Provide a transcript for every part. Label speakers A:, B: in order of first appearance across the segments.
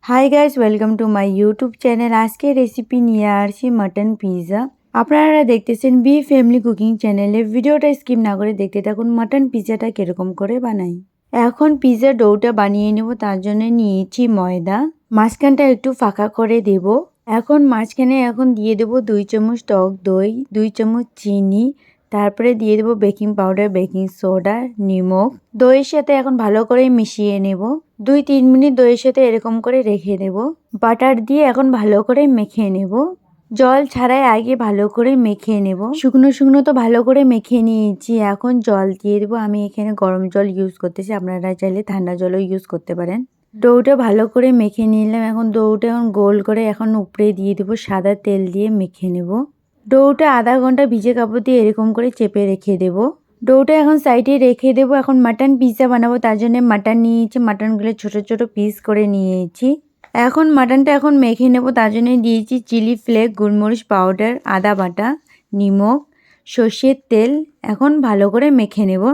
A: Hi guys, welcome to my YouTube channel. আজকে recipe নিয়ে আসছি মাটন পিৎজা। আপনারা দেখতেছেন বি ফ্যামিলি কুকিং চ্যানেলে। ভিডিওটা স্কিপ না করে দেখতে থাকুন মাটন পিৎজাটা কিরকম করে বানাই। এখন পিৎজা ডোটা বানিয়ে নেব। তার জন্য নিয়েছি ময়দা, মাঝখানটা একটু ফাঁকা করে দেব। এখন মাঝখানে দিয়ে দেব 2 চামচ টক দই, 2 চামচ চিনি, তারপরে দিয়ে দেবো বেকিং পাউডার, বেকিং সোডা, নিমক। দইয়ের সাথে এখন ভালো করে মিশিয়ে নেব। 2-3 মিনিট দইয়ের সাথে এরকম করে রেখে দেব। বাটার দিয়ে এখন ভালো করে মেখে নেব। জল ছাড়াই আগে ভালো করে মেখে নেব। শুকনো শুকনো তো ভালো করে মেখে নিয়েছি। এখন জল দিয়ে দেবো। আমি এখানে গরম জল ইউজ করতেছি, আপনারা চাইলে ঠান্ডা জলও ইউজ করতে পারেন। ডোটা ভালো করে মেখে নিলাম। এখন ডোটা গোল করে উপরে দিয়ে দেবো, সাদা তেল দিয়ে মেখে নেব। ডোটা আধা ঘন্টা ভিজে কাপড় দিয়ে এরকম করে চেপে রেখে দেব। ডোটা এখন সাইডে রেখে দেব। এখন মাটন পিৎজা বানাবো, তার জন্য মাটন নিয়েছি। মাটনগুলো ছোট ছোট পিস করে নিয়েছি। এখন মাটনটা মেখে নেব। তার জন্য দিয়েছি চিলি ফ্লেক্স, গোলমরিচ পাউডার, আদা বাটা, নিমক, সর্ষের তেল। এখন ভালো করে মেখে নেব।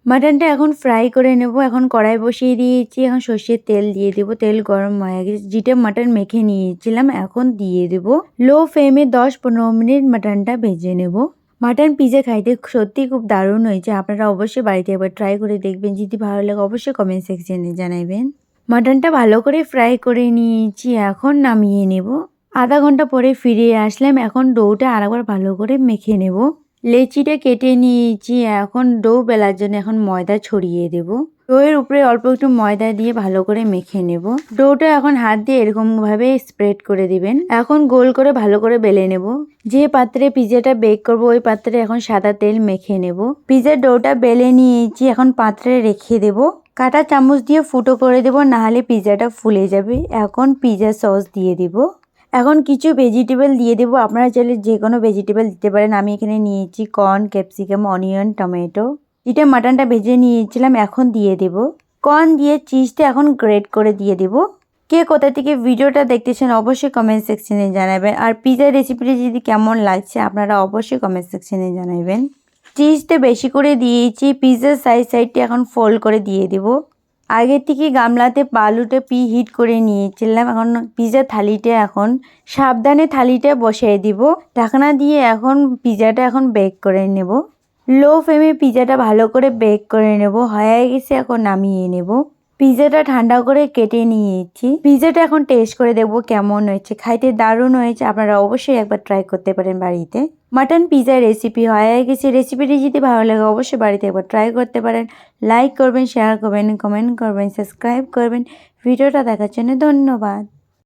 A: মাটনটা ফ্রাই করে নেব। এখন কড়াই বসিয়ে দিয়েছি। এখন সর্ষের তেল দিয়ে দেব। তেল গরম হয়ে গেছে। যেটা মাটন মেখে নিয়েছিলাম এখন দিয়ে দেব। লো ফ্লেমে 10-15 মিনিট মাটনটা ভেজে নেব। মাটন পিৎজা খাইতে সত্যি খুব দারুণ হয়েছে। আপনারা অবশ্যই বাড়িতে একবার ট্রাই করে দেখবেন। যদি ভালো লাগে অবশ্যই কমেন্ট সেকশনে জানাবেন। মাটনটা ভালো করে ফ্রাই করে নিয়েছি। এখন নামিয়ে নেব। আধা ঘন্টা পরে ফিরে আসলাম। এখন ডোটা আরেকবার ভালো করে মেখে নেব। লেচিটা কেটে নিয়েছি। এখন ডো বেলার জন্য ময়দা ছড়িয়ে দেব। ডোয়ের উপরে অল্প একটু ময়দা দিয়ে ভালো করে মেখে নেব। ডোটা হাত দিয়ে এরকম ভাবে স্প্রেড করে দিবেন। এখন গোল করে ভালো করে বেলে নেব। যে পাত্রে পিৎজাটা বেক করব ওই পাত্রে সাদা তেল মেখে নেব। পিৎজার ডোটা বেলে নিয়েছি। এখন পাত্রে রেখে দেব। কাঁটা চামচ দিয়ে ফুটো করে দেব, না হলে পিৎজাটা ফুলে যাবে। এখন পিৎজা সস দিয়ে দেব। এখন কিছু ভেজিটেবল দিয়ে দেবো। আপনারা চাইলে যে কোনো ভেজিটেবল দিতে পারেন। আমি এখানে নিয়েছি কর্ন, ক্যাপসিকাম, অনিয়ন, টমেটো। যেটা মাটনটা ভেজে নিয়েছিলাম এখন দিয়ে দেব। কর্ন দিয়ে চিজটা গ্রেট করে দিয়ে দেব। কে কোথা থেকে ভিডিওটা দেখতেছেন অবশ্যই কমেন্ট সেকশনে জানাবেন। আর পিৎজা রেসিপিটা যদি কেমন লাগছে আপনারা অবশ্যই কমেন্ট সেকশনে জানাবেন। চিজটা বেশি করে দিয়েছি। পিৎজার সাইডটা ফোল্ড করে দিয়ে দেব। আগে থেকে গামলাতে আলুটা হিট করে নিয়েছিলাম। পিৎজা থালিটা সাবধানে থালিটা বসিয়ে দিব। ঢাকনা দিয়ে পিৎজাটা বেক করে নেব। লো ফ্লেমে পিৎজাটা ভালো করে বেক করে নেব। হয়ে গেছে, এখন নামিয়ে নেব। পিৎজাটা ঠান্ডা করে কেটে নিয়েছি। পিৎজাটা টেস্ট করে দেখব কেমন হয়েছে। খাইতে দারুণ হয়েছে। আপনারা অবশ্যই একবার ট্রাই করতে পারেন বাড়িতে। মাটন পিৎজা রেসিপি হয়ে গেছে। রেসিপিটি যদি ভালো লাগে অবশ্যই বাড়িতে একবার ট্রাই করতে পারেন। লাইক করবেন, শেয়ার করবেন, কমেন্ট করবেন, সাবস্ক্রাইব করবেন। ভিডিওটা দেখার জন্য ধন্যবাদ।